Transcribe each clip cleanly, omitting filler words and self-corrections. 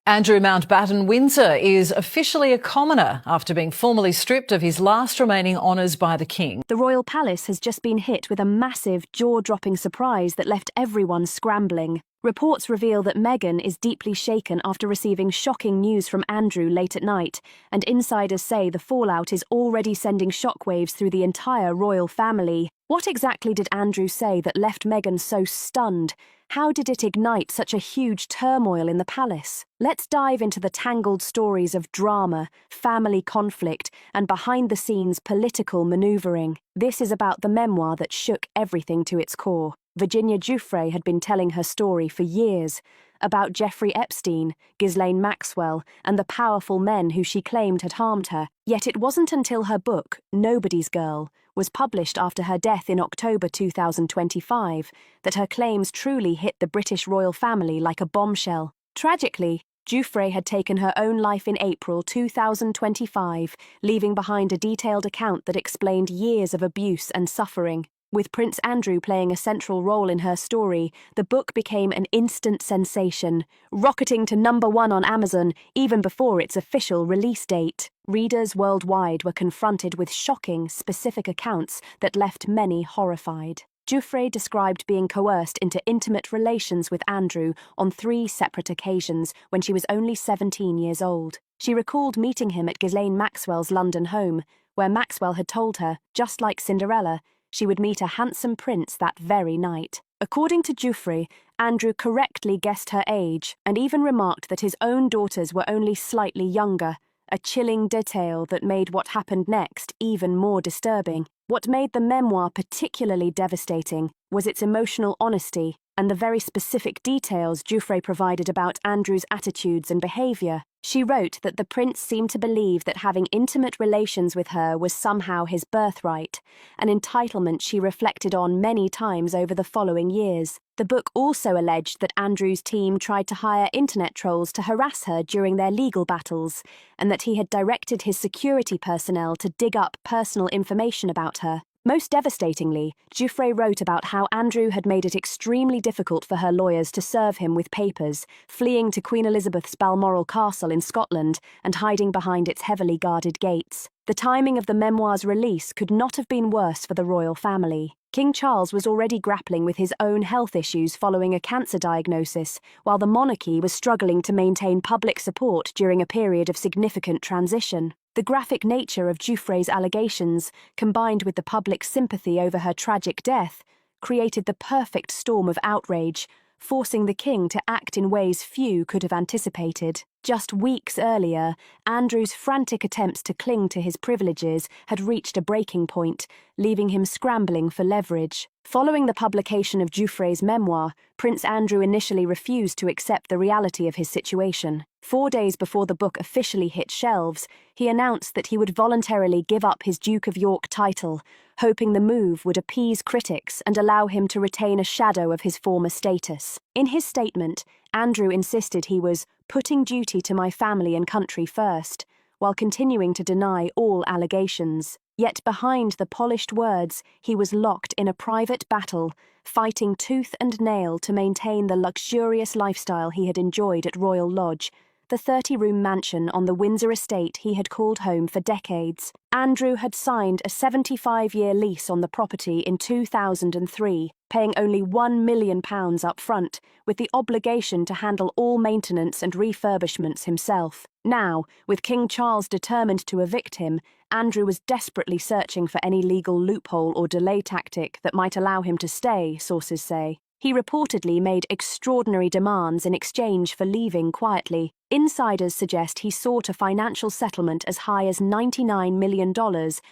Andrew Mountbatten Windsor is officially a commoner after being formally stripped of his last remaining honours by the King. The Royal Palace has just been hit with a massive, jaw-dropping surprise that left everyone scrambling. Reports reveal that Meghan is deeply shaken after receiving shocking news from Andrew late at night, and insiders say the fallout is already sending shockwaves through the entire royal family. What exactly did Andrew say that left Meghan so stunned? How did it ignite such a huge turmoil in the palace? Let's dive into the tangled stories of drama, family conflict, and behind-the-scenes political manoeuvring. This is about the memoir that shook everything to its core. Virginia Giuffre had been telling her story for years, about Jeffrey Epstein, Ghislaine Maxwell, and the powerful men who she claimed had harmed her. Yet it wasn't until her book, Nobody's Girl, was published after her death in October 2025 that her claims truly hit the British royal family like a bombshell. Tragically, Giuffre had taken her own life in April 2025, leaving behind a detailed account that explained years of abuse and suffering. With Prince Andrew playing a central role in her story, the book became an instant sensation, rocketing to #1 on Amazon even before its official release date. Readers worldwide were confronted with shocking, specific accounts that left many horrified. Giuffre described being coerced into intimate relations with Andrew on 3 separate occasions when she was only 17 years old. She recalled meeting him at Ghislaine Maxwell's London home, where Maxwell had told her, just like Cinderella, she would meet a handsome prince that very night. According to Giuffre, Andrew correctly guessed her age and even remarked that his own daughters were only slightly younger, a chilling detail that made what happened next even more disturbing. What made the memoir particularly devastating was its emotional honesty and the very specific details Giuffre provided about Andrew's attitudes and behaviour. She wrote that the prince seemed to believe that having intimate relations with her was somehow his birthright, an entitlement she reflected on many times over the following years. The book also alleged that Andrew's team tried to hire internet trolls to harass her during their legal battles, and that he had directed his security personnel to dig up personal information about her. Most devastatingly, Giuffre wrote about how Andrew had made it extremely difficult for her lawyers to serve him with papers, fleeing to Queen Elizabeth's Balmoral Castle in Scotland and hiding behind its heavily guarded gates. The timing of the memoir's release could not have been worse for the royal family. King Charles was already grappling with his own health issues following a cancer diagnosis, while the monarchy was struggling to maintain public support during a period of significant transition. The graphic nature of Giuffre's allegations, combined with the public's sympathy over her tragic death, created the perfect storm of outrage, forcing the king to act in ways few could have anticipated. Just weeks earlier, Andrew's frantic attempts to cling to his privileges had reached a breaking point, leaving him scrambling for leverage. Following the publication of Giuffre's memoir, Prince Andrew initially refused to accept the reality of his situation. 4 days before the book officially hit shelves, he announced that he would voluntarily give up his Duke of York title, hoping the move would appease critics and allow him to retain a shadow of his former status. In his statement, Andrew insisted he was putting duty to my family and country first, while continuing to deny all allegations. Yet behind the polished words, he was locked in a private battle, fighting tooth and nail to maintain the luxurious lifestyle he had enjoyed at Royal Lodge, the 30-room mansion on the Windsor estate he had called home for decades. Andrew had signed a 75-year lease on the property in 2003, paying only £1 million up front, with the obligation to handle all maintenance and refurbishments himself. Now, with King Charles determined to evict him, Andrew was desperately searching for any legal loophole or delay tactic that might allow him to stay, sources say. He reportedly made extraordinary demands in exchange for leaving quietly. Insiders suggest he sought a financial settlement as high as $99 million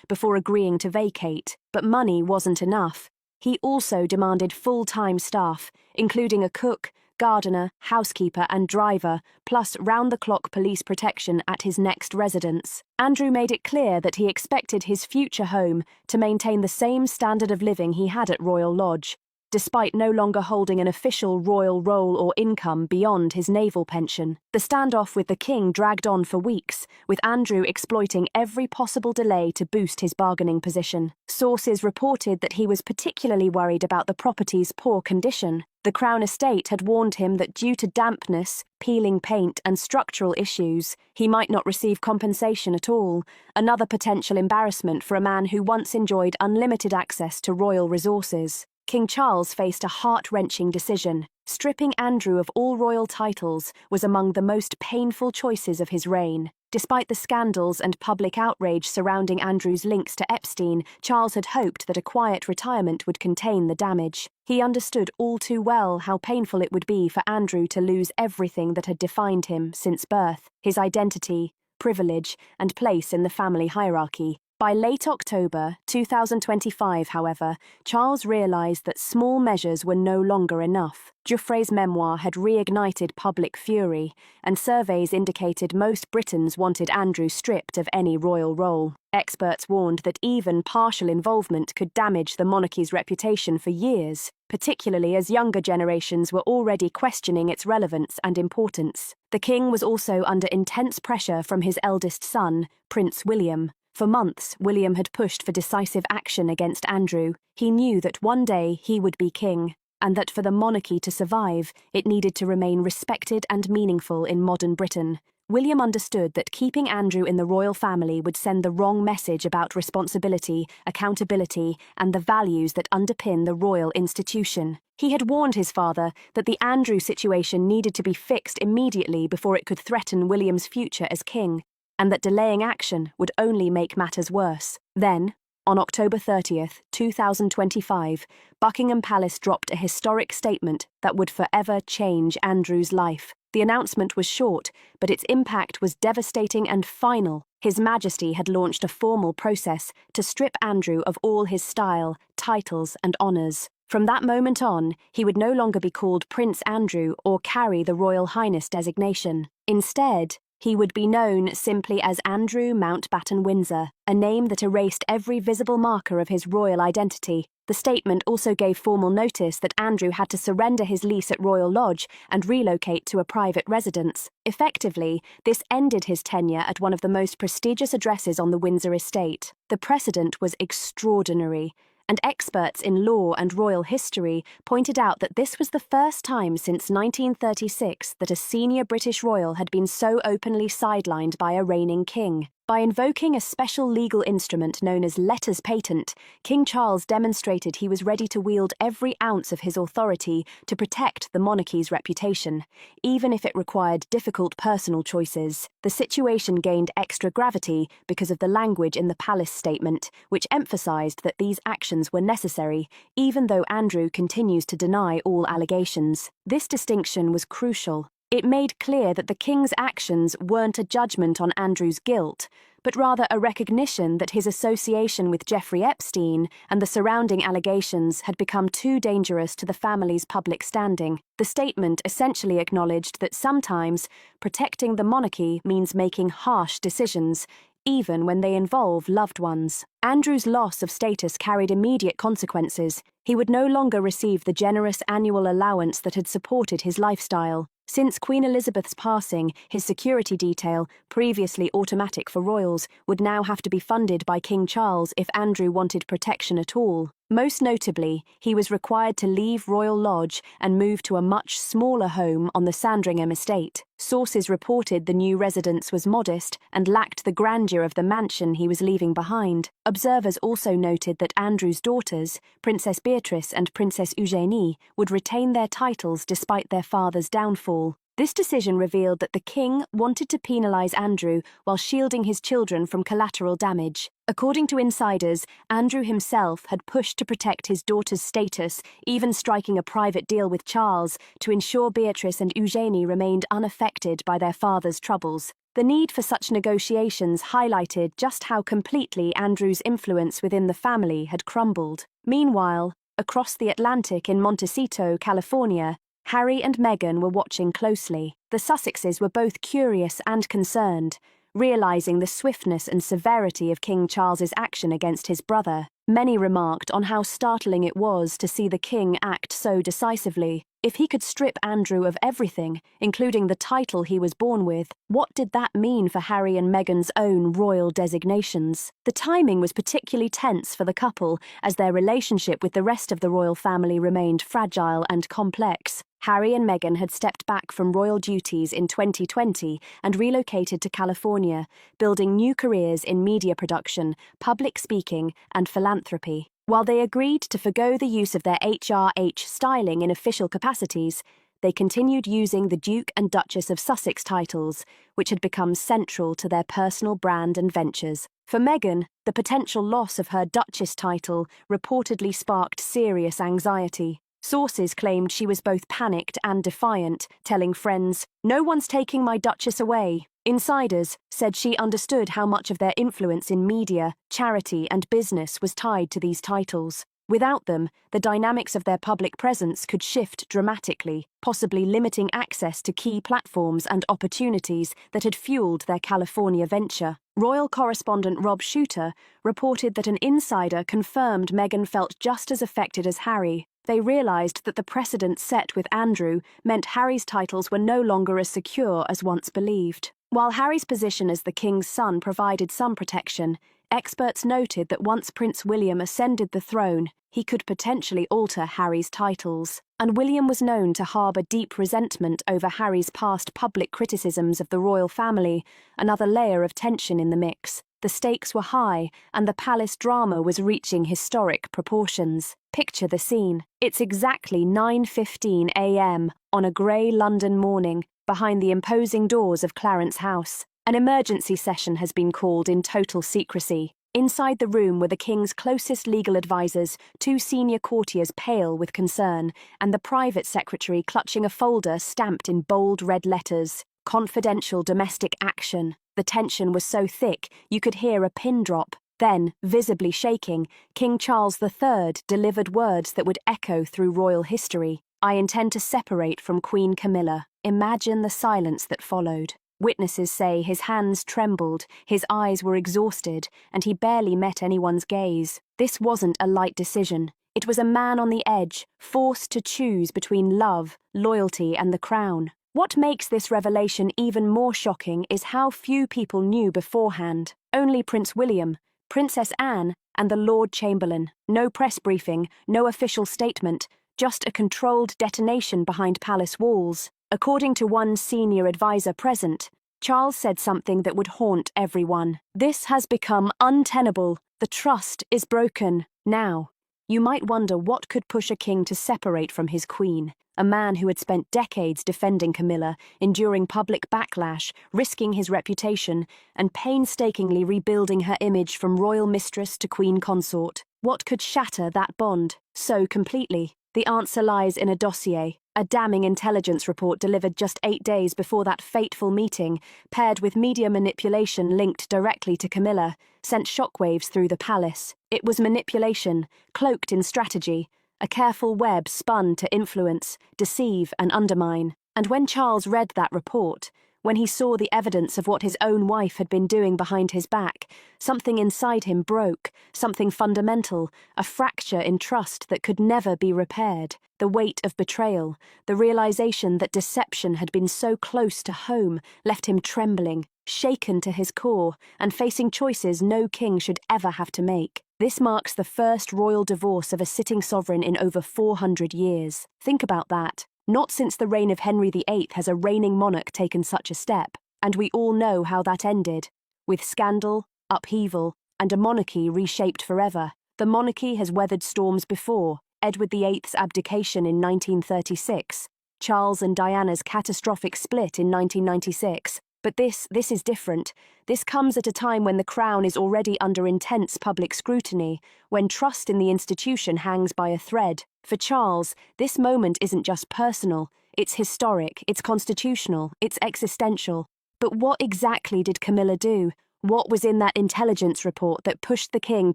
before agreeing to vacate, but money wasn't enough. He also demanded full-time staff, including a cook, gardener, housekeeper and driver, plus round-the-clock police protection at his next residence. Andrew made it clear that he expected his future home to maintain the same standard of living he had at Royal Lodge. despite no longer holding an official royal role or income beyond his naval pension. The standoff with the king dragged on for weeks, with Andrew exploiting every possible delay to boost his bargaining position. Sources reported that he was particularly worried about the property's poor condition. The Crown Estate had warned him that due to dampness, peeling paint, and structural issues, he might not receive compensation at all, another potential embarrassment for a man who once enjoyed unlimited access to royal resources. King Charles faced a heart-wrenching decision. Stripping Andrew of all royal titles was among the most painful choices of his reign. Despite the scandals and public outrage surrounding Andrew's links to Epstein, Charles had hoped that a quiet retirement would contain the damage. He understood all too well how painful it would be for Andrew to lose everything that had defined him since birth: his identity, privilege, and place in the family hierarchy. By late October 2025, however, Charles realised that small measures were no longer enough. Geoffrey's memoir had reignited public fury, and surveys indicated most Britons wanted Andrew stripped of any royal role. Experts warned that even partial involvement could damage the monarchy's reputation for years, particularly as younger generations were already questioning its relevance and importance. The king was also under intense pressure from his eldest son, Prince William. For months, William had pushed for decisive action against Andrew. He knew that one day he would be king, and that for the monarchy to survive, it needed to remain respected and meaningful in modern Britain. William understood that keeping Andrew in the royal family would send the wrong message about responsibility, accountability, and the values that underpin the royal institution. He had warned his father that the Andrew situation needed to be fixed immediately before it could threaten William's future as king, and that delaying action would only make matters worse. Then, on October 30th, 2025, Buckingham Palace dropped a historic statement that would forever change Andrew's life. The announcement was short, but its impact was devastating and final. His Majesty had launched a formal process to strip Andrew of all his style, titles, and honours. From that moment on, he would no longer be called Prince Andrew or carry the Royal Highness designation. Instead, he would be known simply as Andrew Mountbatten Windsor, a name that erased every visible marker of his royal identity. The statement also gave formal notice that Andrew had to surrender his lease at Royal Lodge and relocate to a private residence. Effectively, this ended his tenure at one of the most prestigious addresses on the Windsor estate. The precedent was extraordinary, and experts in law and royal history pointed out that this was the first time since 1936 that a senior British royal had been so openly sidelined by a reigning king. By invoking a special legal instrument known as letters patent, King Charles demonstrated he was ready to wield every ounce of his authority to protect the monarchy's reputation, even if it required difficult personal choices. The situation gained extra gravity because of the language in the palace statement, which emphasised that these actions were necessary, even though Andrew continues to deny all allegations. This distinction was crucial. It made clear that the king's actions weren't a judgment on Andrew's guilt, but rather a recognition that his association with Jeffrey Epstein and the surrounding allegations had become too dangerous to the family's public standing. The statement essentially acknowledged that sometimes protecting the monarchy means making harsh decisions, even when they involve loved ones. Andrew's loss of status carried immediate consequences. He would no longer receive the generous annual allowance that had supported his lifestyle. Since Queen Elizabeth's passing, his security detail, previously automatic for royals, would now have to be funded by King Charles if Andrew wanted protection at all. Most notably, he was required to leave Royal Lodge and move to a much smaller home on the Sandringham estate. Sources reported the new residence was modest and lacked the grandeur of the mansion he was leaving behind. Observers also noted that Andrew's daughters, Princess Beatrice and Princess Eugenie, would retain their titles despite their father's downfall. This decision revealed that the king wanted to penalise Andrew while shielding his children from collateral damage. According to insiders, Andrew himself had pushed to protect his daughter's status, even striking a private deal with Charles to ensure Beatrice and Eugenie remained unaffected by their father's troubles. The need for such negotiations highlighted just how completely Andrew's influence within the family had crumbled. Meanwhile, across the Atlantic in Montecito, California, Harry and Meghan were watching closely. The Sussexes were both curious and concerned, realising the swiftness and severity of King Charles's action against his brother. Many remarked on how startling it was to see the king act so decisively. If he could strip Andrew of everything, including the title he was born with, what did that mean for Harry and Meghan's own royal designations? The timing was particularly tense for the couple, as their relationship with the rest of the royal family remained fragile and complex. Harry and Meghan had stepped back from royal duties in 2020 and relocated to California, building new careers in media production, public speaking, and philanthropy. While they agreed to forgo the use of their HRH styling in official capacities, they continued using the Duke and Duchess of Sussex titles, which had become central to their personal brand and ventures. For Meghan, the potential loss of her Duchess title reportedly sparked serious anxiety. Sources claimed she was both panicked and defiant, telling friends, "No one's taking my Duchess away." Insiders said she understood how much of their influence in media, charity, and business was tied to these titles. Without them, the dynamics of their public presence could shift dramatically, possibly limiting access to key platforms and opportunities that had fueled their California venture. Royal correspondent Rob Shooter reported that an insider confirmed Meghan felt just as affected as Harry. They realised that the precedent set with Andrew meant Harry's titles were no longer as secure as once believed. While Harry's position as the king's son provided some protection, experts noted that once Prince William ascended the throne, he could potentially alter Harry's titles. And William was known to harbour deep resentment over Harry's past public criticisms of the royal family, another layer of tension in the mix. The stakes were high, and the palace drama was reaching historic proportions. Picture the scene. It's exactly 9:15 a.m. on a grey London morning, behind the imposing doors of Clarence House. An emergency session has been called in total secrecy. Inside the room were the king's closest legal advisers, two senior courtiers pale with concern, and the private secretary clutching a folder stamped in bold red letters. Confidential domestic action. The tension was so thick you could hear a pin drop. Then, visibly shaking, King Charles III delivered words that would echo through royal history. "I intend to separate from Queen Camilla." Imagine the silence that followed. Witnesses say his hands trembled, his eyes were exhausted, and he barely met anyone's gaze. This wasn't a light decision. It was a man on the edge, forced to choose between love, loyalty, and the crown. What makes this revelation even more shocking is how few people knew beforehand. Only Prince William, Princess Anne, and the Lord Chamberlain. No press briefing, no official statement, just a controlled detonation behind palace walls. According to one senior advisor present, Charles said something that would haunt everyone. "This has become untenable. The trust is broken." Now, you might wonder what could push a king to separate from his queen, a man who had spent decades defending Camilla, enduring public backlash, risking his reputation, and painstakingly rebuilding her image from royal mistress to queen consort. What could shatter that bond so completely? The answer lies in a dossier. A damning intelligence report delivered just 8 days before that fateful meeting, paired with media manipulation linked directly to Camilla, sent shockwaves through the palace. It was manipulation, cloaked in strategy, a careful web spun to influence, deceive, and undermine. And when Charles read that report, when he saw the evidence of what his own wife had been doing behind his back, something inside him broke, something fundamental, a fracture in trust that could never be repaired. The weight of betrayal, the realization that deception had been so close to home, left him trembling, shaken to his core, and facing choices no king should ever have to make. This marks the first royal divorce of a sitting sovereign in over 400 years. Think about that. Not since the reign of Henry VIII has a reigning monarch taken such a step, and we all know how that ended, with scandal, upheaval, and a monarchy reshaped forever. The monarchy has weathered storms before: Edward VIII's abdication in 1936, Charles and Diana's catastrophic split in 1996. But this is different. This comes at a time when the crown is already under intense public scrutiny, when trust in the institution hangs by a thread. For Charles, this moment isn't just personal, it's historic, it's constitutional, it's existential. But what exactly did Camilla do? What was in that intelligence report that pushed the king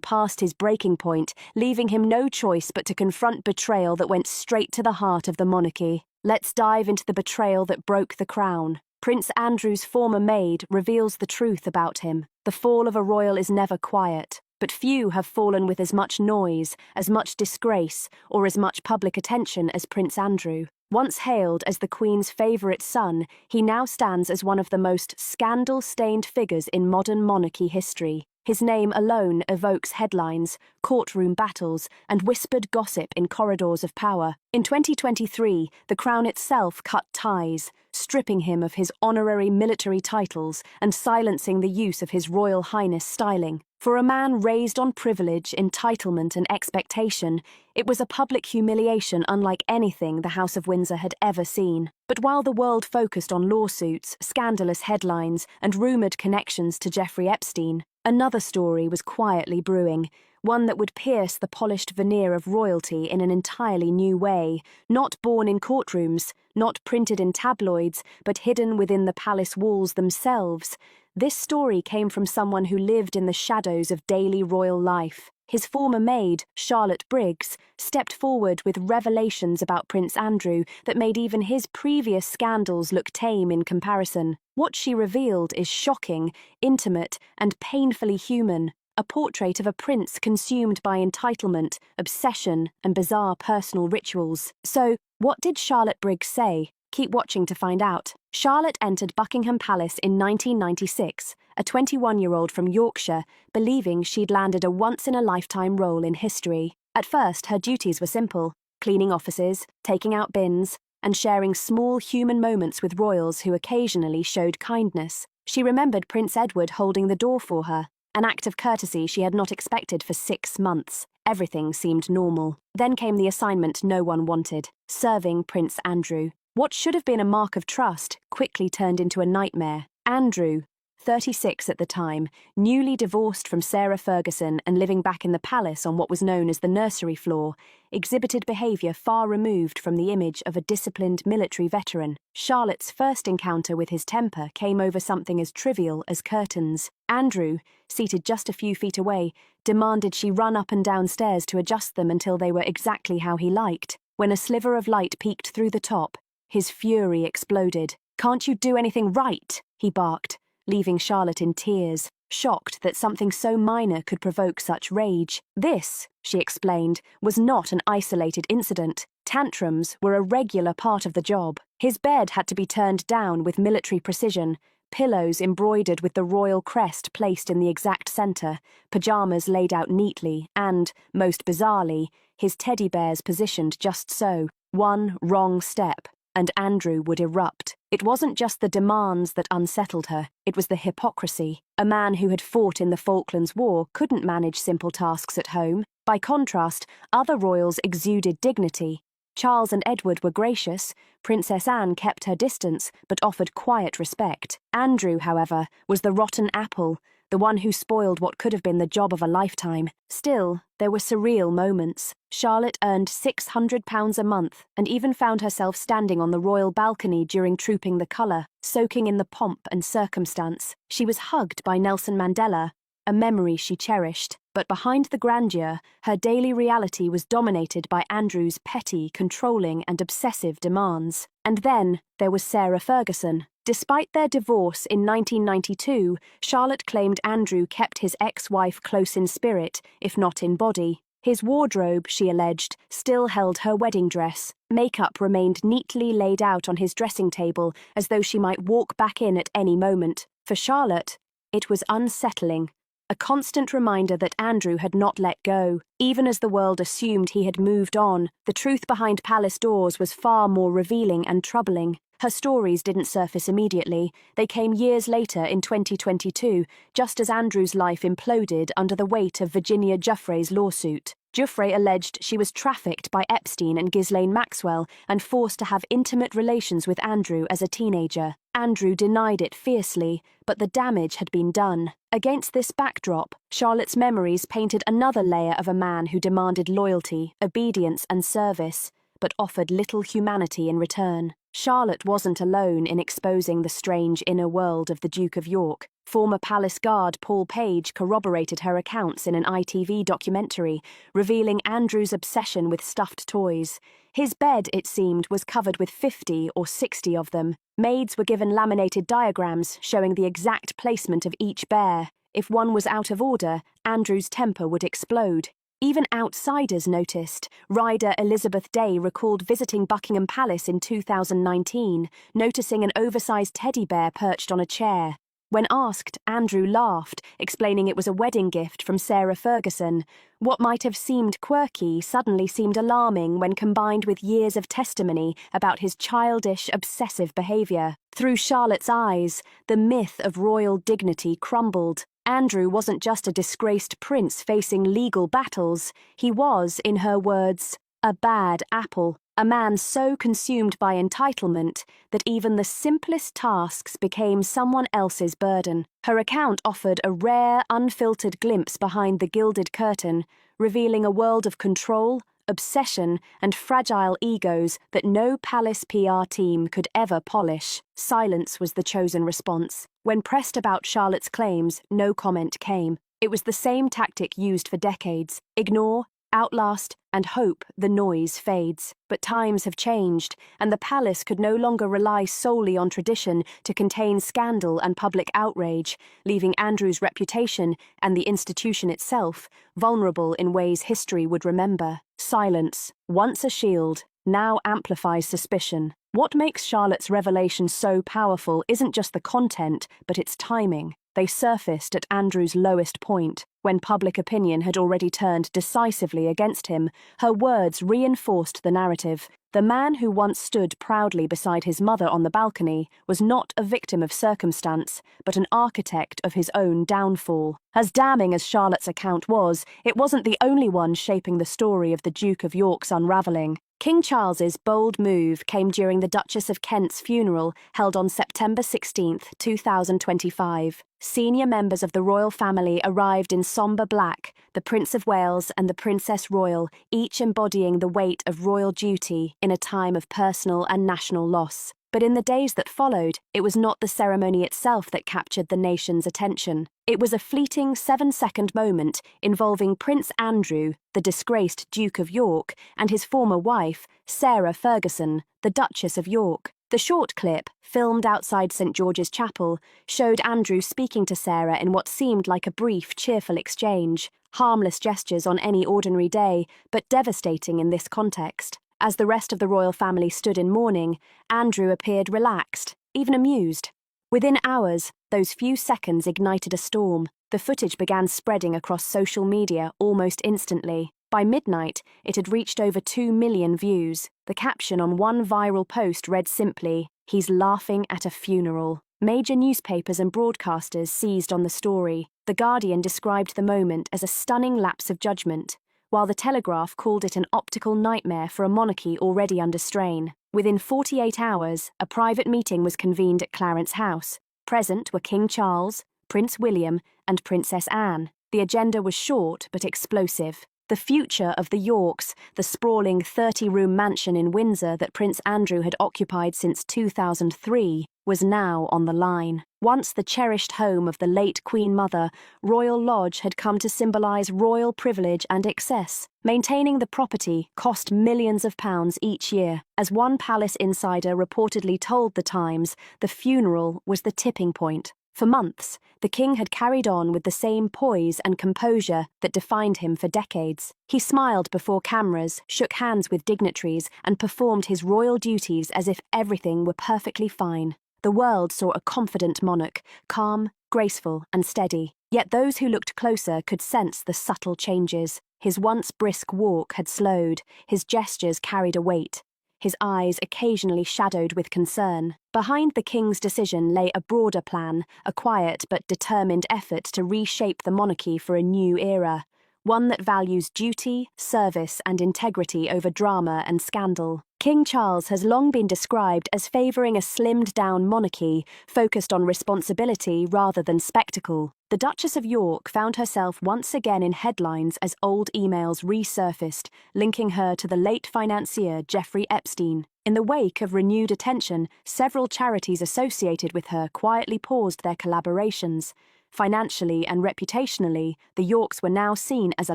past his breaking point, leaving him no choice but to confront betrayal that went straight to the heart of the monarchy? Let's dive into the betrayal that broke the crown. Prince Andrew's former maid reveals the truth about him. The fall of a royal is never quiet. but few have fallen with as much noise, as much disgrace, or as much public attention as Prince Andrew. Once hailed as the Queen's favourite son, he now stands as one of the most scandal-stained figures in modern monarchy history. His name alone evokes headlines, courtroom battles, and whispered gossip in corridors of power. In 2023, the Crown itself cut ties, stripping him of his honorary military titles and silencing the use of his Royal Highness styling. For a man raised on privilege, entitlement, and expectation, it was a public humiliation unlike anything the House of Windsor had ever seen. But while the world focused on lawsuits, scandalous headlines, and rumoured connections to Jeffrey Epstein, another story was quietly brewing, one that would pierce the polished veneer of royalty in an entirely new way, not born in courtrooms, not printed in tabloids, but hidden within the palace walls themselves. This story came from someone who lived in the shadows of daily royal life. His former maid, Charlotte Briggs, stepped forward with revelations about Prince Andrew that made even his previous scandals look tame in comparison. What she revealed is shocking, intimate, and painfully human, a portrait of a prince consumed by entitlement, obsession, and bizarre personal rituals. So, what did Charlotte Briggs say? Keep watching to find out. Charlotte entered Buckingham Palace in 1996, a 21-year-old from Yorkshire, believing she'd landed a once-in-a-lifetime role in history. At first, her duties were simple: cleaning offices, taking out bins, and sharing small human moments with royals who occasionally showed kindness. She remembered Prince Edward holding the door for her, an act of courtesy she had not expected for 6 months. Everything seemed normal. Then came the assignment no one wanted: serving Prince Andrew. What should have been a mark of trust quickly turned into a nightmare. Andrew, 36 at the time, newly divorced from Sarah Ferguson and living back in the palace on what was known as the nursery floor, exhibited behaviour far removed from the image of a disciplined military veteran. Charlotte's first encounter with his temper came over something as trivial as curtains. Andrew, seated just a few feet away, demanded she run up and down stairs to adjust them until they were exactly how he liked. When a sliver of light peeked through the top, his fury exploded. "Can't you do anything right?" he barked, leaving Charlotte in tears, shocked that something so minor could provoke such rage. This, she explained, was not an isolated incident. Tantrums were a regular part of the job. His bed had to be turned down with military precision, pillows embroidered with the royal crest placed in the exact centre, pyjamas laid out neatly, and, most bizarrely, his teddy bears positioned just so. One wrong step, and Andrew would erupt. It wasn't just the demands that unsettled her, it was the hypocrisy. A man who had fought in the Falklands War couldn't manage simple tasks at home. By contrast, other royals exuded dignity. Charles and Edward were gracious, Princess Anne kept her distance but offered quiet respect. Andrew, however, was the rotten apple, the one who spoiled what could have been the job of a lifetime. Still, there were surreal moments. Charlotte earned £600 a month and even found herself standing on the royal balcony during Trooping the Colour, soaking in the pomp and circumstance. She was hugged by Nelson Mandela, a memory she cherished. But behind the grandeur, her daily reality was dominated by Andrew's petty, controlling, and obsessive demands. And then there was Sarah Ferguson. Despite their divorce in 1992, Charlotte claimed Andrew kept his ex-wife close in spirit, if not in body. His wardrobe, she alleged, still held her wedding dress. Makeup remained neatly laid out on his dressing table, as though she might walk back in at any moment. For Charlotte, it was unsettling. A constant reminder that Andrew had not let go. Even as the world assumed he had moved on, the truth behind palace doors was far more revealing and troubling. Her stories didn't surface immediately. They came years later in 2022, just as Andrew's life imploded under the weight of Virginia Giuffre's lawsuit. Giuffre alleged she was trafficked by Epstein and Ghislaine Maxwell and forced to have intimate relations with Andrew as a teenager. Andrew denied it fiercely, but the damage had been done. Against this backdrop, Charlotte's memories painted another layer of a man who demanded loyalty, obedience, and service, but offered little humanity in return. Charlotte wasn't alone in exposing the strange inner world of the Duke of York. Former palace guard Paul Page corroborated her accounts in an ITV documentary, revealing Andrew's obsession with stuffed toys. His bed, it seemed, was covered with 50 or 60 of them. Maids were given laminated diagrams showing the exact placement of each bear. If one was out of order, Andrew's temper would explode. Even outsiders noticed. Rider Elizabeth Day recalled visiting Buckingham Palace in 2019, noticing an oversized teddy bear perched on a chair. When asked, Andrew laughed, explaining it was a wedding gift from Sarah Ferguson. What might have seemed quirky suddenly seemed alarming when combined with years of testimony about his childish, obsessive behaviour. Through Charlotte's eyes, the myth of royal dignity crumbled. Andrew wasn't just a disgraced prince facing legal battles. He was, in her words, a bad apple. A man so consumed by entitlement that even the simplest tasks became someone else's burden. Her account offered a rare, unfiltered glimpse behind the gilded curtain, revealing a world of control, obsession, and fragile egos that no palace PR team could ever polish. Silence was the chosen response. When pressed about Charlotte's claims, no comment came. It was the same tactic used for decades: ignore, outlast, and hope the noise fades. But times have changed, and the palace could no longer rely solely on tradition to contain scandal and public outrage, leaving Andrew's reputation and the institution itself vulnerable in ways history would remember. Silence, once a shield, now amplifies suspicion. What makes Charlotte's revelation so powerful isn't just the content, but its timing. They surfaced at Andrew's lowest point, when public opinion had already turned decisively against him. Her words reinforced the narrative. The man who once stood proudly beside his mother on the balcony was not a victim of circumstance, but an architect of his own downfall. As damning as Charlotte's account was, it wasn't the only one shaping the story of the Duke of York's unravelling. King Charles's bold move came during the Duchess of Kent's funeral held on September 16, 2025. Senior members of the royal family arrived in sombre black, the Prince of Wales and the Princess Royal, each embodying the weight of royal duty in a time of personal and national loss. But in the days that followed, it was not the ceremony itself that captured the nation's attention. It was a fleeting 7-second moment involving Prince Andrew, the disgraced Duke of York, and his former wife, Sarah Ferguson, the Duchess of York. The short clip, filmed outside St. George's Chapel, showed Andrew speaking to Sarah in what seemed like a brief, cheerful exchange. Harmless gestures on any ordinary day, but devastating in this context. As the rest of the royal family stood in mourning, Andrew appeared relaxed, even amused. Within hours, those few seconds ignited a storm. The footage began spreading across social media almost instantly. By midnight, it had reached over 2 million views. The caption on one viral post read simply, "He's laughing at a funeral." Major newspapers and broadcasters seized on the story. The Guardian described the moment as a stunning lapse of judgment, while the Telegraph called it an optical nightmare for a monarchy already under strain. Within 48 hours, a private meeting was convened at Clarence House. Present were King Charles, Prince William, and Princess Anne. The agenda was short but explosive. The future of the Yorks, the sprawling 30-room mansion in Windsor that Prince Andrew had occupied since 2003, was now on the line. Once the cherished home of the late Queen Mother, Royal Lodge had come to symbolise royal privilege and excess. Maintaining the property cost millions of pounds each year. As one palace insider reportedly told The Times, the funeral was the tipping point. For months, the king had carried on with the same poise and composure that defined him for decades. He smiled before cameras, shook hands with dignitaries, and performed his royal duties as if everything were perfectly fine. The world saw a confident monarch, calm, graceful, and steady. Yet those who looked closer could sense the subtle changes. His once brisk walk had slowed, his gestures carried a weight. His eyes occasionally shadowed with concern. Behind the king's decision lay a broader plan, a quiet but determined effort to reshape the monarchy for a new era, one that values duty, service, and integrity over drama and scandal. King Charles has long been described as favouring a slimmed-down monarchy focused on responsibility rather than spectacle. The Duchess of York found herself once again in headlines as old emails resurfaced, linking her to the late financier Jeffrey Epstein. In the wake of renewed attention, several charities associated with her quietly paused their collaborations. Financially and reputationally, the Yorks were now seen as a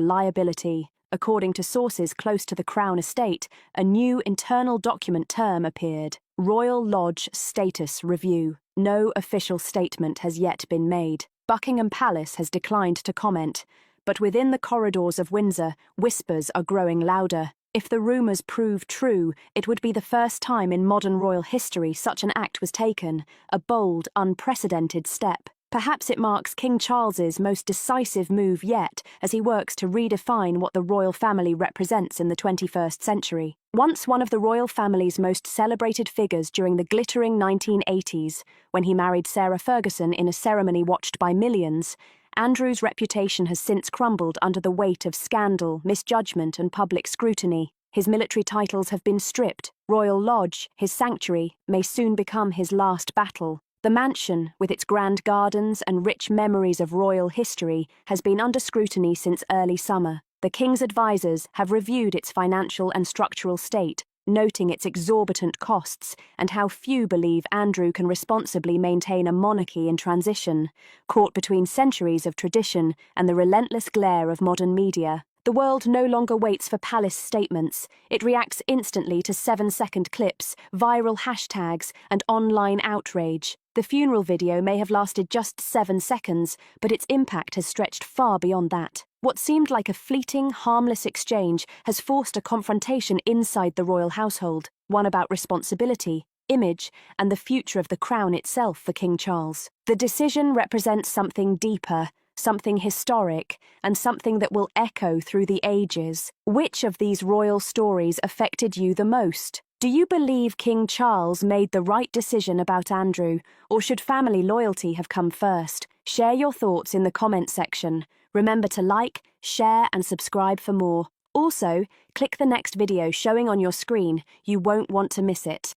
liability. According to sources close to the Crown Estate, a new internal document term appeared: Royal Lodge Status Review. No official statement has yet been made. Buckingham Palace has declined to comment, but within the corridors of Windsor, whispers are growing louder. If the rumours prove true, it would be the first time in modern royal history such an act was taken, a bold, unprecedented step. Perhaps it marks King Charles's most decisive move yet as he works to redefine what the royal family represents in the 21st century. Once one of the royal family's most celebrated figures during the glittering 1980s, when he married Sarah Ferguson in a ceremony watched by millions, Andrew's reputation has since crumbled under the weight of scandal, misjudgment, and public scrutiny. His military titles have been stripped. Royal Lodge, his sanctuary, may soon become his last battle. The mansion, with its grand gardens and rich memories of royal history, has been under scrutiny since early summer. The King's advisors have reviewed its financial and structural state, noting its exorbitant costs and how few believe Andrew can responsibly maintain a monarchy in transition, caught between centuries of tradition and the relentless glare of modern media. The world no longer waits for palace statements. It reacts instantly to 7-second clips, viral hashtags, and online outrage. The funeral video may have lasted just 7 seconds, but its impact has stretched far beyond that. What seemed like a fleeting, harmless exchange has forced a confrontation inside the royal household, one about responsibility, image, and the future of the crown itself for King Charles. The decision represents something deeper, something historic, and something that will echo through the ages. Which of these royal stories affected you the most? Do you believe King Charles made the right decision about Andrew, or should family loyalty have come first? Share your thoughts in the comment section. Remember to like, share, and subscribe for more. Also, click the next video showing on your screen. You won't want to miss it.